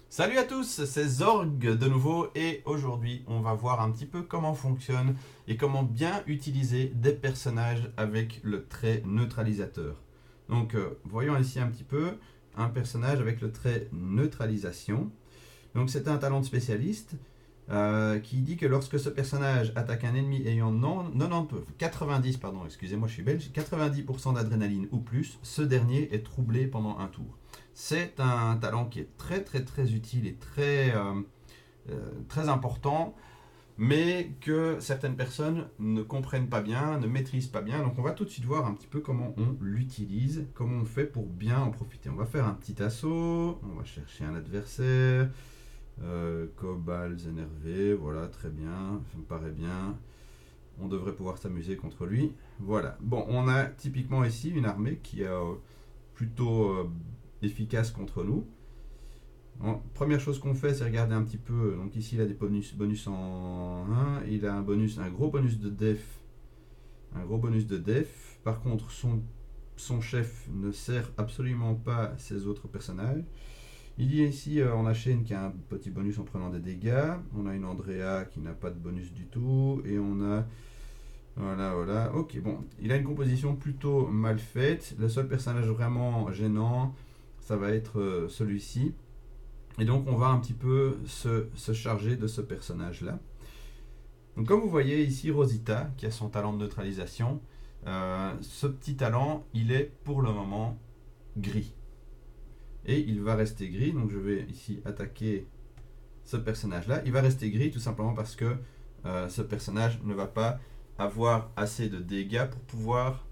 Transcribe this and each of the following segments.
Salut à tous, c'est Zorg de nouveau et aujourd'hui on va voir un petit peu comment fonctionne et comment bien utiliser des personnages avec le trait neutralisateur. Donc voyons ici un petit peu un personnage avec le trait neutralisation. Donc c'est un talent de spécialiste qui dit que lorsque ce personnage attaque un ennemi ayant 90, pardon, excusez-moi je suis belge, 90% d'adrénaline ou plus, ce dernier est troublé pendant un tour. C'est un talent qui est très très très utile et très important, mais que certaines personnes ne comprennent pas bien, ne maîtrisent pas bien. Donc on va tout de suite voir un petit peu comment on l'utilise, comment on fait pour bien en profiter. On va faire un petit assaut, on va chercher un adversaire. Cobalt énervé, voilà, très bien, ça me paraît bien. On devrait pouvoir s'amuser contre lui. Voilà. Bon, on a typiquement ici une armée qui est plutôt efficace contre nous. Bon, première chose qu'on fait, c'est regarder un petit peu. Donc ici, il a des bonus en 1. Il a un gros bonus de def. Un gros bonus de def. Par contre, son chef ne sert absolument pas ses autres personnages. Il y a ici, on a Shane qui a un petit bonus en prenant des dégâts. On a une Andrea qui n'a pas de bonus du tout. Et on a. Voilà, voilà. Ok, bon. Il a une composition plutôt mal faite. Le seul personnage vraiment gênant, ça va être celui-ci. Et donc, on va un petit peu se charger de ce personnage-là. Donc, comme vous voyez ici, Rosita, qui a son talent de neutralisation, ce petit talent, il est pour le moment gris. Et il va rester gris. Donc, je vais ici attaquer ce personnage-là. Il va rester gris tout simplement parce que ce personnage ne va pas avoir assez de dégâts pour pouvoir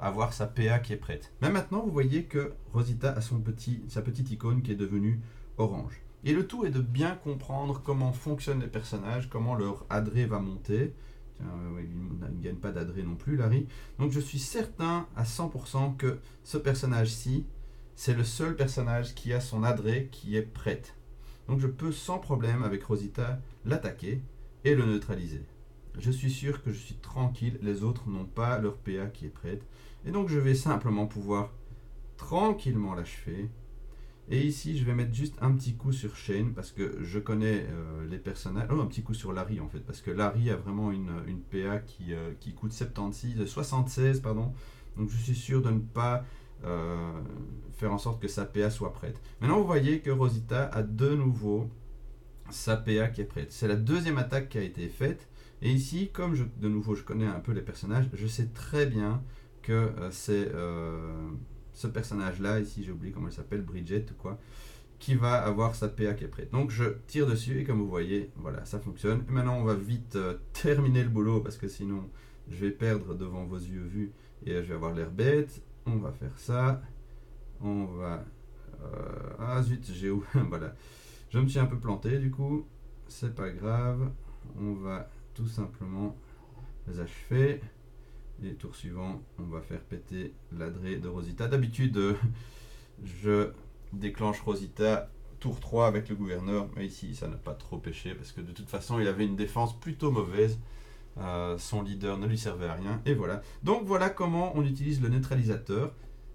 avoir sa PA qui est prête. Mais maintenant, vous voyez que Rosita a sa petite icône qui est devenue orange. Et le tout est de bien comprendre comment fonctionnent les personnages, comment leur adré va monter. Tiens, il ne gagne pas d'adré non plus, Larry. Donc je suis certain à 100% que ce personnage-ci, c'est le seul personnage qui a son adré qui est prête. Donc je peux sans problème avec Rosita l'attaquer et le neutraliser. Je suis sûr que je suis tranquille, les autres n'ont pas leur PA qui est prête. Et donc je vais simplement pouvoir tranquillement l'achever. Et ici je vais mettre juste un petit coup sur Shane parce que je connais les personnages. Oh, un petit coup sur Larry en fait, parce que Larry a vraiment une PA qui coûte 76 pardon. Donc je suis sûr de ne pas faire en sorte que sa PA soit prête. Maintenant vous voyez que Rosita a de nouveau sa PA qui est prête. C'est la deuxième attaque qui a été faite. Et ici, comme de nouveau je connais un peu les personnages, je sais très bien que c'est ce personnage-là, ici j'ai oublié comment il s'appelle, Bridget ou quoi, qui va avoir sa PA qui est prête. Donc je tire dessus et comme vous voyez, voilà, ça fonctionne. Et maintenant on va vite terminer le boulot parce que sinon je vais perdre devant vos yeux vus et je vais avoir l'air bête. On va faire ça. On va... ah zut, j'ai où voilà. Je me suis un peu planté du coup, c'est pas grave, on va tout simplement les achever. Et tour suivant, on va faire péter l'adré de Rosita. D'habitude, je déclenche Rosita tour 3 avec le gouverneur, mais ici ça n'a pas trop pêché parce que de toute façon il avait une défense plutôt mauvaise. Son leader ne lui servait à rien, et voilà. Donc voilà comment on utilise le neutralisateur.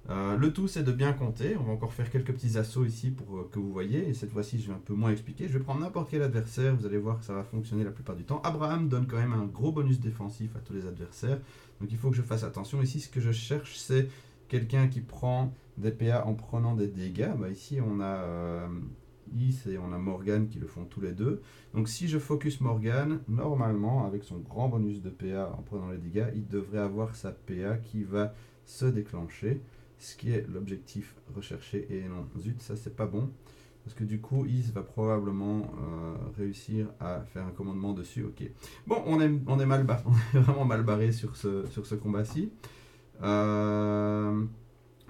Le tout c'est de bien compter. On va encore faire quelques petits assauts ici pour que vous voyez. Et cette fois-ci je vais un peu moins expliquer. Je vais prendre n'importe quel adversaire. Vous allez voir que ça va fonctionner la plupart du temps. Abraham donne quand même un gros bonus défensif à tous les adversaires. Donc il faut que je fasse attention. Ici ce que je cherche c'est quelqu'un qui prend des PA en prenant des dégâts. Bah, ici on a Is et on a Morgan qui le font tous les deux. Donc si je focus Morgan, normalement avec son grand bonus de PA en prenant les dégâts, il devrait avoir sa PA qui va se déclencher, ce qui est l'objectif recherché. Et non, zut, ça c'est pas bon, parce que du coup, Is va probablement réussir à faire un commandement dessus. Ok. Bon, on est mal barré, on est vraiment mal barré sur ce combat-ci.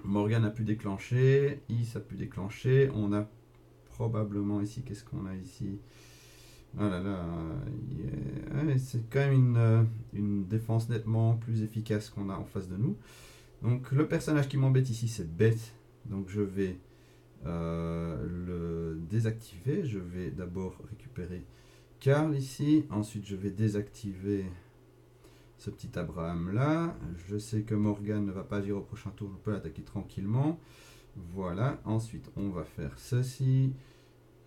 Morgan a pu déclencher, Is a pu déclencher. On a probablement ici, qu'est-ce qu'on a ici? Ah là là, ouais, c'est quand même une défense nettement plus efficace qu'on a en face de nous. Donc le personnage qui m'embête ici c'est Beth. Donc je vais le désactiver. Je vais d'abord récupérer Karl ici. Ensuite je vais désactiver ce petit Abraham là. Je sais que Morgan ne va pas agir au prochain tour. Je peux l'attaquer tranquillement. Voilà. Ensuite on va faire ceci.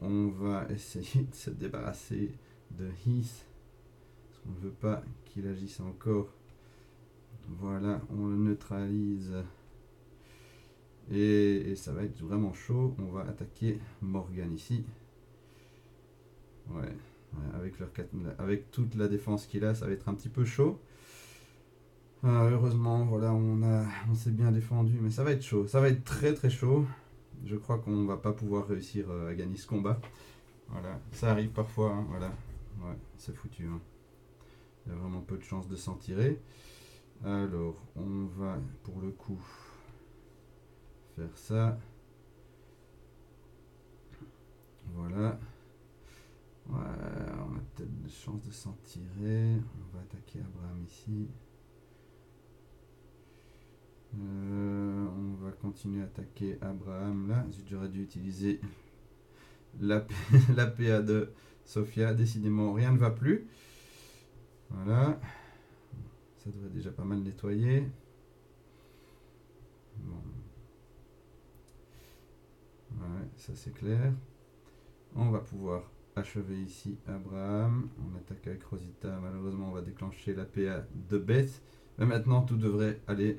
on va essayer de se débarrasser de Heath. Parce qu'on ne veut pas qu'il agisse encore. Voilà, on le neutralise. Et ça va être vraiment chaud. On va attaquer Morgan ici. Ouais, avec toute la défense qu'il a, ça va être un petit peu chaud. Heureusement, voilà, on s'est bien défendu, mais ça va être chaud. Ça va être très très chaud. Je crois qu'on va pas pouvoir réussir à gagner ce combat. Voilà, ça arrive parfois, hein, voilà. Ouais, c'est foutu. Hein. Il y a vraiment peu de chances de s'en tirer. Alors, on va pour le coup faire ça. Voilà. Ouais, on a peut-être de chances de s'en tirer. On va attaquer Abraham ici. On va continuer à attaquer Abraham là. J'aurais dû utiliser la PA de Sofia. Décidément, rien ne va plus. Voilà. Ça devrait déjà pas mal nettoyer. Bon. Ouais, ça c'est clair. On va pouvoir achever ici Abraham. On attaque avec Rosita. Malheureusement, on va déclencher la PA de Beth. Mais maintenant, tout devrait aller.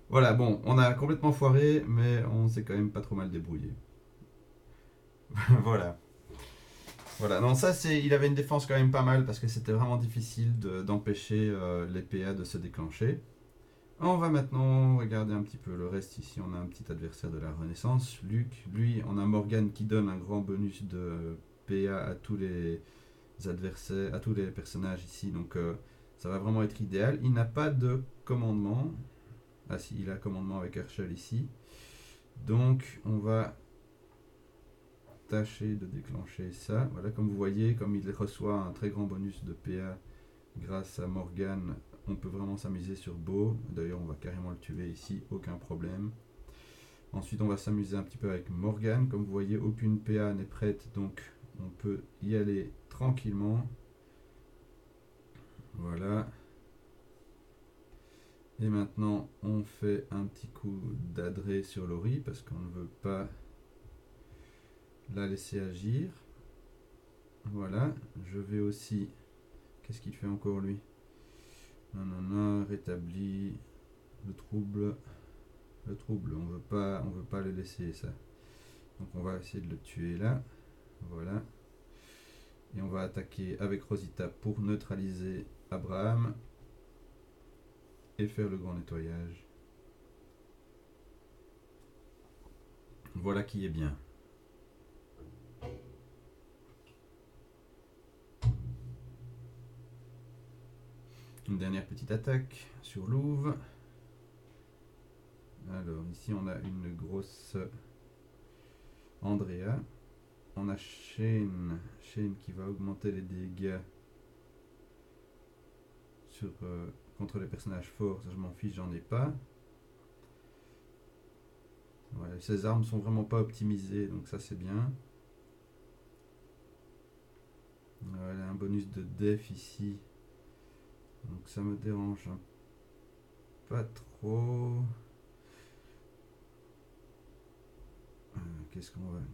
Voilà, bon, on a complètement foiré, mais on s'est quand même pas trop mal débrouillé. Voilà. Voilà, non, ça c'est. Il avait une défense quand même pas mal parce que c'était vraiment difficile d'empêcher les PA de se déclencher. On va maintenant regarder un petit peu le reste ici. On a un petit adversaire de la Renaissance, Luc. Lui, on a Morgan qui donne un grand bonus de PA à tous les adversaires, à tous les personnages ici. Donc ça va vraiment être idéal. Il n'a pas de commandement. Ah si, il a commandement avec Herschel ici. Donc on va tâcher de déclencher ça. Voilà, comme vous voyez, comme il reçoit un très grand bonus de PA grâce à Morgan, on peut vraiment s'amuser sur Beau. D'ailleurs, on va carrément le tuer ici, aucun problème. Ensuite, on va s'amuser un petit peu avec Morgan. Comme vous voyez, aucune PA n'est prête, donc on peut y aller tranquillement. Voilà. Et maintenant, on fait un petit coup d'adré sur Laurie parce qu'on ne veut pas la laisser agir. Voilà. Je vais aussi... Qu'est-ce qu'il fait encore lui? Non, rétablit le trouble. Le trouble, on veut pas le laisser ça. Donc on va essayer de le tuer là. Voilà. Et on va attaquer avec Rosita pour neutraliser Abraham et faire le grand nettoyage. Voilà qui est bien. Une dernière petite attaque sur Louvre. Alors ici on a une grosse Andrea. On a Shane qui va augmenter les dégâts sur, contre les personnages forts. Ça je m'en fiche, j'en ai pas. Voilà, ces armes sont vraiment pas optimisées, donc ça c'est bien. Voilà, un bonus de def ici. Donc ça me dérange pas trop.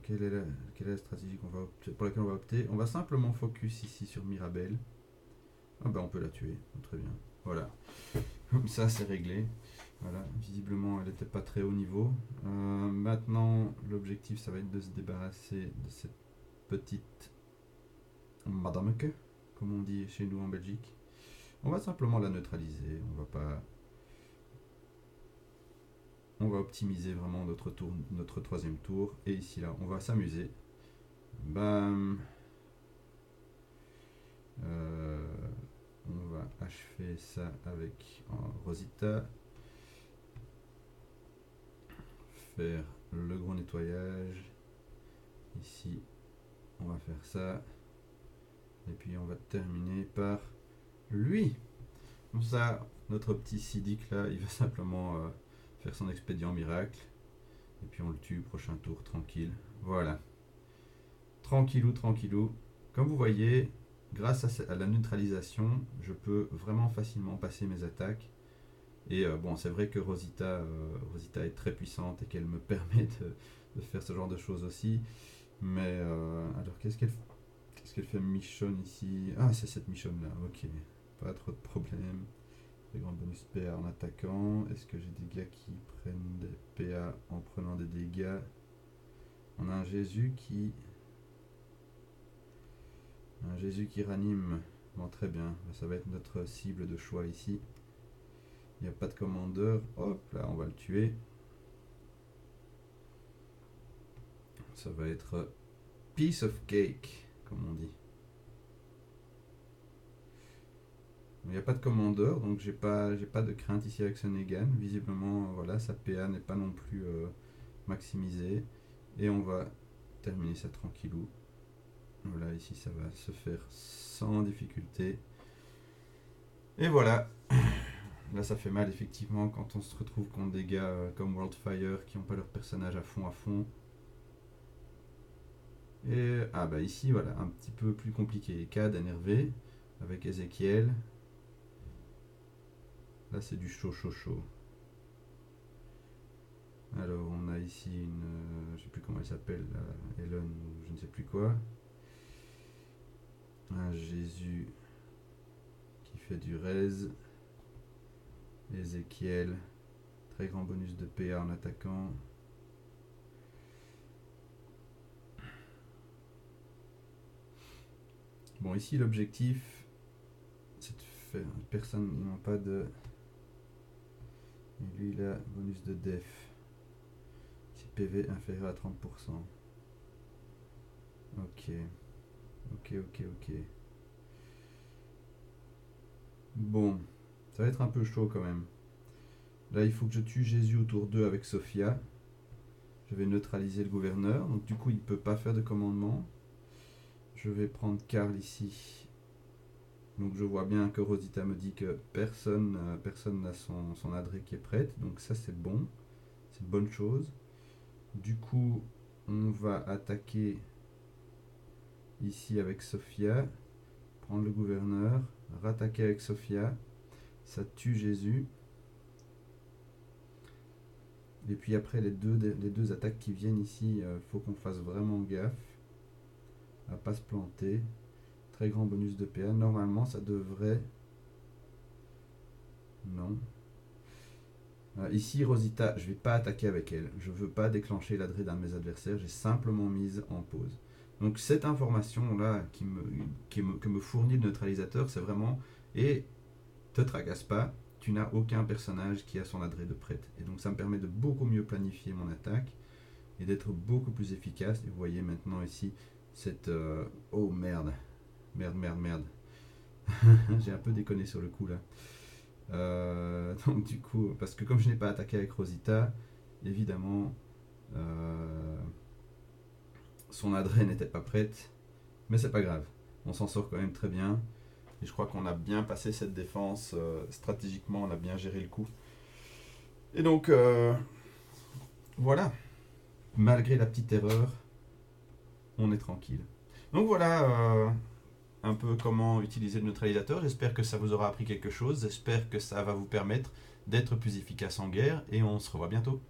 Quelle est la stratégie pour laquelle on va opter? On va simplement focus ici sur Mirabelle. Ah bah on peut la tuer, très bien. Voilà, comme ça c'est réglé. Voilà, visiblement elle n'était pas très haut niveau. Maintenant l'objectif ça va être de se débarrasser de cette petite Madame que, comme on dit chez nous en Belgique. On va simplement la neutraliser, on va optimiser vraiment notre troisième tour. Et ici là, on va s'amuser. Bam. On va achever ça avec Rosita. Faire le gros nettoyage. Ici, on va faire ça. Et puis on va terminer par lui. Comme ça, notre petit Sidic là, il va simplement faire son expédient miracle. Et puis on le tue, prochain tour, tranquille. Voilà. Tranquillou, tranquillou. Comme vous voyez, grâce à la neutralisation, je peux vraiment facilement passer mes attaques. Et bon, c'est vrai que Rosita est très puissante et qu'elle me permet de faire ce genre de choses aussi. Mais alors qu'est-ce qu'elle fait Michonne ici? Ah, c'est cette Michonne là, ok. Pas trop de problème. Très grand bonus PA en attaquant. Est-ce que j'ai des gars qui prennent des PA en prenant des dégâts? On a un Jésus qui. Un Jésus qui ranime. Bon, très bien. Ça va être notre cible de choix ici. Il n'y a pas de commandeur. Hop, là, on va le tuer. Ça va être piece of cake, comme on dit. Il n'y a pas de commandeur, donc j'ai pas de crainte ici avec ce Negan. Visiblement, voilà, sa PA n'est pas non plus maximisée. Et on va terminer ça tranquillou. Voilà, ici ça va se faire sans difficulté. Et voilà. Là ça fait mal effectivement quand on se retrouve contre des gars comme Worldfire qui n'ont pas leur personnage à fond. Et ah bah ici voilà, un petit peu plus compliqué. Cad énervé avec Ezekiel. Là c'est du chaud. Alors on a ici une, je sais plus comment elle s'appelle, Helen ou je ne sais plus quoi. Un Jésus qui fait du raise. Ezekiel, très grand bonus de PA en attaquant. Bon ici l'objectif c'est de faire, personne, ils n'ont pas de, et lui il a bonus de def. Si PV inférieur à 30%. Ok. Bon, ça va être un peu chaud quand même. Là, il faut que je tue Jésus au tour 2 avec Sophia. Je vais neutraliser le gouverneur. Donc du coup, il ne peut pas faire de commandement. Je vais prendre Karl ici. Donc je vois bien que Rosita me dit que personne n'a son adresse qui est prête. Donc ça, c'est bon. C'est une bonne chose. Du coup, on va attaquer ici avec Sophia. Prendre le gouverneur. Rattaquer avec Sophia. Ça tue Jésus. Et puis après les deux attaques qui viennent ici, faut qu'on fasse vraiment gaffe à pas se planter. Très grand bonus de PA. Normalement ça devrait... Non. Ici Rosita, je vais pas attaquer avec elle. Je veux pas déclencher l'adresse d'un de mes adversaires. J'ai simplement mise en pause. Donc cette information là que me fournit le neutralisateur, c'est vraiment... Et te tracasse pas, tu n'as aucun personnage qui a son adresse de prête. Et donc ça me permet de beaucoup mieux planifier mon attaque et d'être beaucoup plus efficace. Et vous voyez maintenant ici cette... oh merde. Merde. J'ai un peu déconné sur le coup là. Donc du coup, parce que comme je n'ai pas attaqué avec Rosita, évidemment, son adresse n'était pas prête. Mais c'est pas grave. On s'en sort quand même très bien. Et je crois qu'on a bien passé cette défense. Stratégiquement, on a bien géré le coup. Et donc, voilà. Malgré la petite erreur, on est tranquille. Donc voilà un peu comment utiliser le neutralisateur. J'espère que ça vous aura appris quelque chose. J'espère que ça va vous permettre d'être plus efficace en guerre. Et on se revoit bientôt.